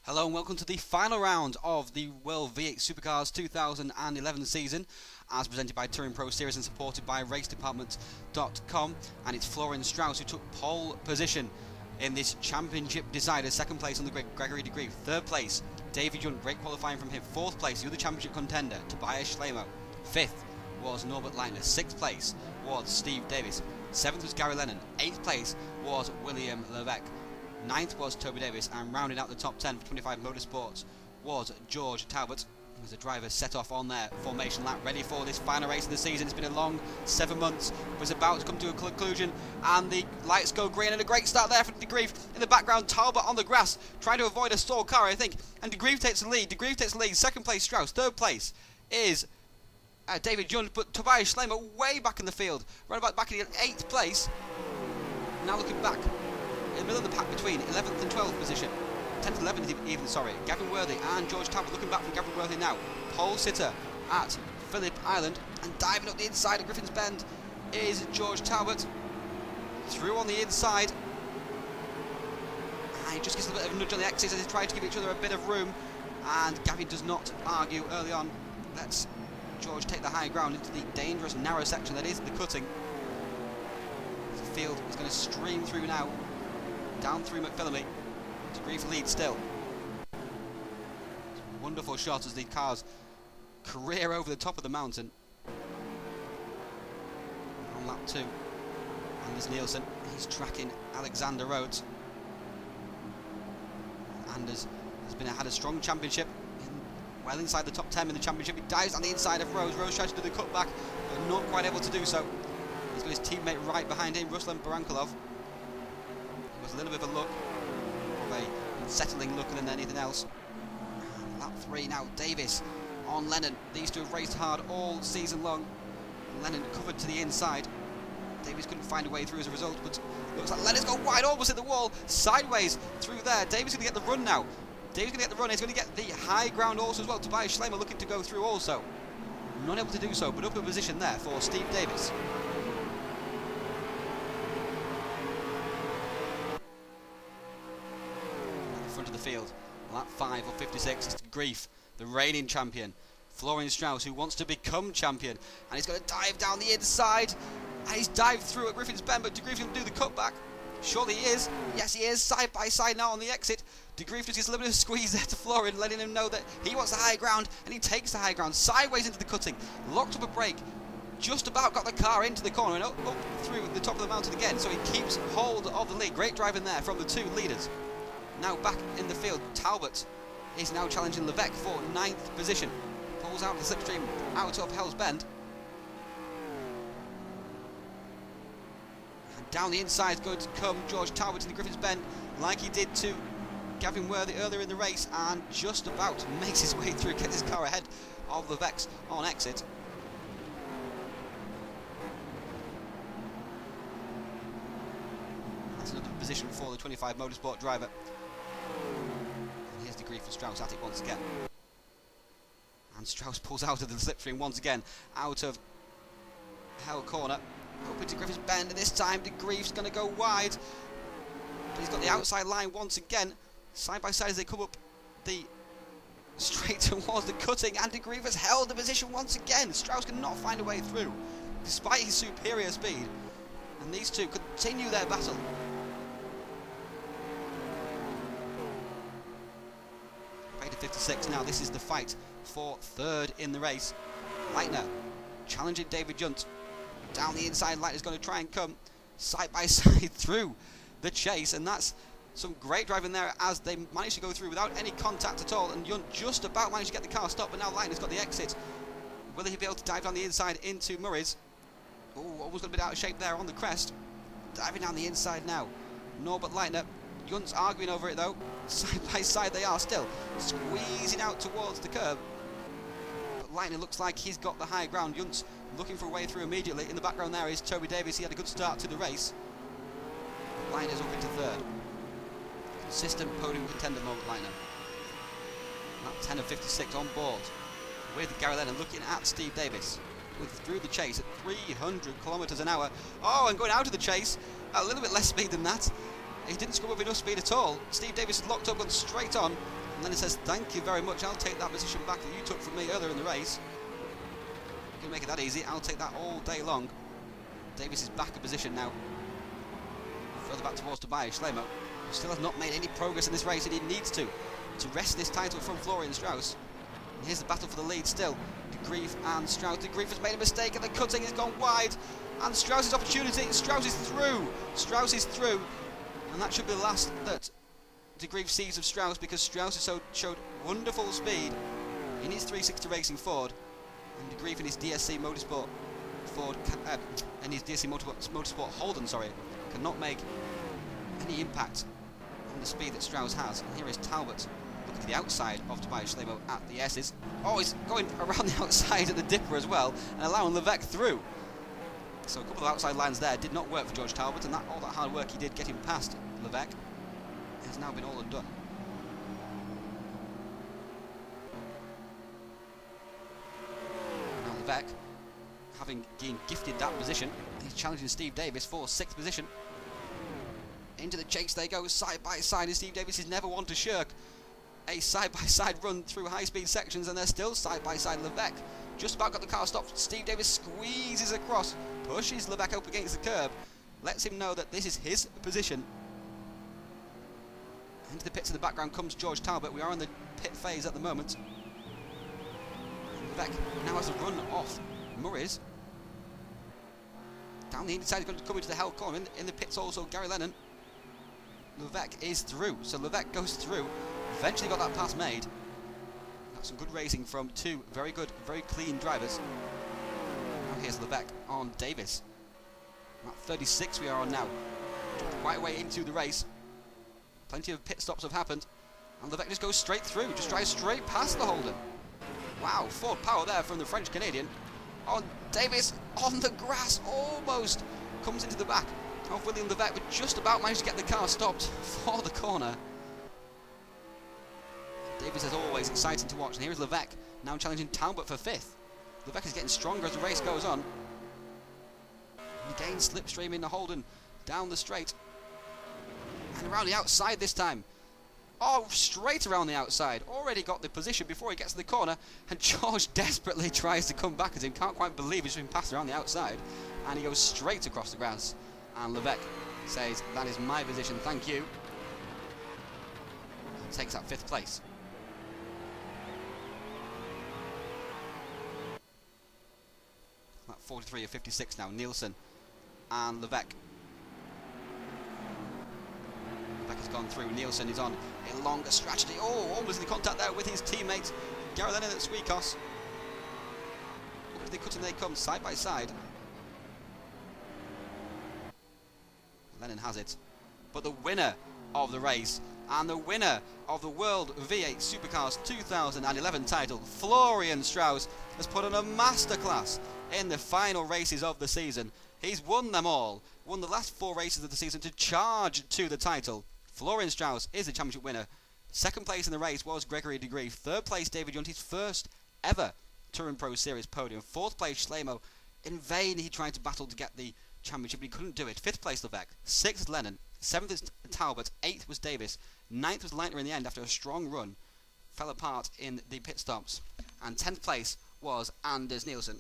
Hello and welcome to the final round of the Virtual V8 Supercars 2011 season, as presented by TouringProSeries and supported by RACEDEPARTMENT.com. And it's Florian Strauss who took pole position in this championship decider. Second place on the grid, Gregory de Grief. Third place, David Junt, great qualifying from him. Fourth place, the other championship contender, Tobias Schlemo. Fifth was Norbert Leitner. Sixth place was Steve Davis. Seventh was Gary Lennon. Eighth place was William Levesque. Ninth was Toby Davis, and rounding out the top 10 for 25 Motorsports was George Talbot, as the driver set off on their formation lap, ready for this final race of the season. It's been a long 7 months, but it's about to come to a conclusion, and the lights go green, and a great start there for de Grief. In the background, Talbot on the grass, trying to avoid a stalled car, I think, and de Grief takes the lead. De Grief takes the lead. Second place, Strauss. Third place is David Junt, but Tobias Schlemo way back in the field, right about back in the 8th place. Now looking back, in the middle of the pack between 11th and 12th position, 10th and 11th even, sorry, Gavin Worthy and George Talbot. Looking back from Gavin Worthy now, pole sitter at Phillip Island, and diving up the inside of Griffin's Bend is George Talbot, through on the inside, and he just gets a bit of a nudge on the exit as they try to give each other a bit of room, and Gavin does not argue early on, lets George take the high ground into the dangerous narrow section that is the cutting. The field is going to stream through now, down through McPhillamy. De Grief lead still. Wonderful shot as the cars career over the top of the mountain. On lap 2, Anders Nielsen, he's tracking Alexander Rhodes. Anders has had a strong championship, well inside the top 10 in the championship. He dives on the inside of Rhodes. Rhodes tries to do the cutback, but not quite able to do so. He's got his teammate right behind him, Ruslan Barankolov. A little bit of a look, of a unsettling look than anything else. And lap 3 now, Davis on Lennon. These two have raced hard all season long. Lennon covered to the inside. Davis couldn't find a way through as a result, but looks like Lennon's gone wide, almost hit the wall, sideways through there. Davis going to get the run now. Davis going to get the run. He's going to get the high ground also as well. Tobias Schlemo looking to go through also. Not able to do so, but up in position there for Steve Davis. Front of the field, lap 5 of 56 is de Grief, the reigning champion. Florian Strauss, who wants to become champion, and he's going to dive down the inside, and he's dived through at Griffin's Bend, but de Grief's going to do the cutback. Surely he is. Yes, he is. Side by side now on the exit. De Grief just gets a little bit of squeeze there to Florian, letting him know that he wants the high ground, and he takes the high ground sideways into the cutting, locked up a brake, just about got the car into the corner and up through the top of the mountain again, so he keeps hold of the lead. Great driving there from the two leaders. Now back in the field, Talbot is now challenging Levesque for 9th position. Pulls out the slipstream out of Hell's Bend. And down the inside is going to come George Talbot to the Griffin's Bend, like he did to Gavin Worthy earlier in the race, and just about makes his way through, gets his car ahead of Levesque on exit. That's another position for the 25 Motorsport driver. And here's de Grief for Strauss at it once again. And Strauss pulls out of the slipstream once again, out of Hell Corner, up into Griffin's Bend, and this time de Grief's going to go wide. But he's got the outside line once again, side by side as they come up the straight towards the cutting, and de Grief has held the position once again. Strauss cannot find a way through, despite his superior speed. And these two continue their battle. To 56 now. This is the fight for 3rd in the race. Leitner challenging David Junt. Down the inside, Leitner's going to try and come side by side through the chase, and that's some great driving there as they manage to go through without any contact at all, and Junt just about managed to get the car stopped, but now Leitner's got the exit. Will he be able to dive down the inside into Murray's? Oh, almost got a bit out of shape there on the crest. Diving down the inside now. Norbert Leitner. Junt's arguing over it though. Side by side they are still, squeezing out towards the curb. But Leitner looks like he's got the high ground. Junt's looking for a way through immediately. In the background there is Toby Davis. He had a good start to the race. Leitner's up into 3rd. Consistent podium contender moment, Leitner. Lap 10 of 56 on board with Gary Lennon, looking at Steve Davis. Through the chase at 300 kilometres an hour. Oh, and going out of the chase a little bit less speed than that. He didn't screw up enough speed at all. Steve Davis had locked up, gone straight on, And then he says, thank you very much, I'll take that position back that you took from me earlier in the race. Gonna make it that easy, I'll take that all day long. Davis is back in position now. Further back towards Tobias Schlemo. Still has not made any progress in this race, and he needs to wrest this title from Florian Strauss. And here's the battle for the lead still. De Grief and Strauss. De Grief has made a mistake, and the cutting has gone wide. And Strauss's opportunity. Strauss is through. Strauss is through. And that should be the last that De Grief sees of Strauss, because Strauss has showed wonderful speed in his 360 Racing Ford, and De Grief in his DSC Motorsport Ford and his DSC Motorsport Holden, cannot make any impact on the speed that Strauss has. And here is Talbot looking to the outside of Tobias Schlemo at the S's. Oh, he's going around the outside at the dipper as well, and allowing Levesque through. So a couple of outside lines there did not work for George Talbot, and all that hard work he did get him past Levesque has now been all undone. Now Levesque, having been gifted that position, he's challenging Steve Davis for 6th position. Into the chase they go, side by side, and Steve Davis is never one to shirk a side-by-side run through high-speed sections, and they're still side-by-side. Levesque just about got the car stopped. Steve Davis squeezes across, pushes Levesque up against the curb, lets him know that this is his position. Into the pits in the background comes George Talbot. We are in the pit phase at the moment. Levesque now has a run off Murray's. Down the inside, he's going to come into the hell corner. In the pits also, Gary Lennon. Levesque is through, so Levesque goes through. Eventually got that pass made. That's some good racing from two very good, very clean drivers. Now here's Levesque on Davis. At 36 we are on now. Quite a way into the race. Plenty of pit stops have happened. And Levesque just goes straight through, just drives straight past the Holden. Wow, Ford power there from the French-Canadian. On Davis, on the grass, almost comes into the back of William Levesque, but just about managed to get the car stopped for the corner. Davis, as always, exciting to watch. And here is Levesque, now challenging Talbot for 5th. Levesque is getting stronger as the race goes on. And again, slipstream in the Holden down the straight. And around the outside this time. Oh, straight around the outside. Already got the position before he gets to the corner. And George desperately tries to come back at him. Can't quite believe he's been passed around the outside. And he goes straight across the grass. And Levesque says, that is my position, thank you. And takes that 5th place. At 43 of 56 now, Nielsen and Levesque. Levesque has gone through, Nielsen is on a longer strategy. Oh, almost in contact there with his teammate, Gary Lennon at Sweekos. Up to the cutting they come, side by side. Lennon has it. But the winner of the race and the winner of the World V8 Supercars 2011 title, Florian Strauss, has put on a masterclass in the final races of the season. He's won them all, won the last 4 races of the season to charge to the title. Florian Strauss is the championship winner. 2nd place in the race was Gregory de Grief. 3rd place, David Junt, his first ever Touring Pro Series podium. 4th place, Schlemo. In vain he tried to battle to get the championship, but he couldn't do it. 5th place, Levesque. 6th, Lennon. 7th is Talbot. 8th was Davis. 9th was Leitner in the end after a strong run. Fell apart in the pit stops. And 10th place was Anders Nielsen.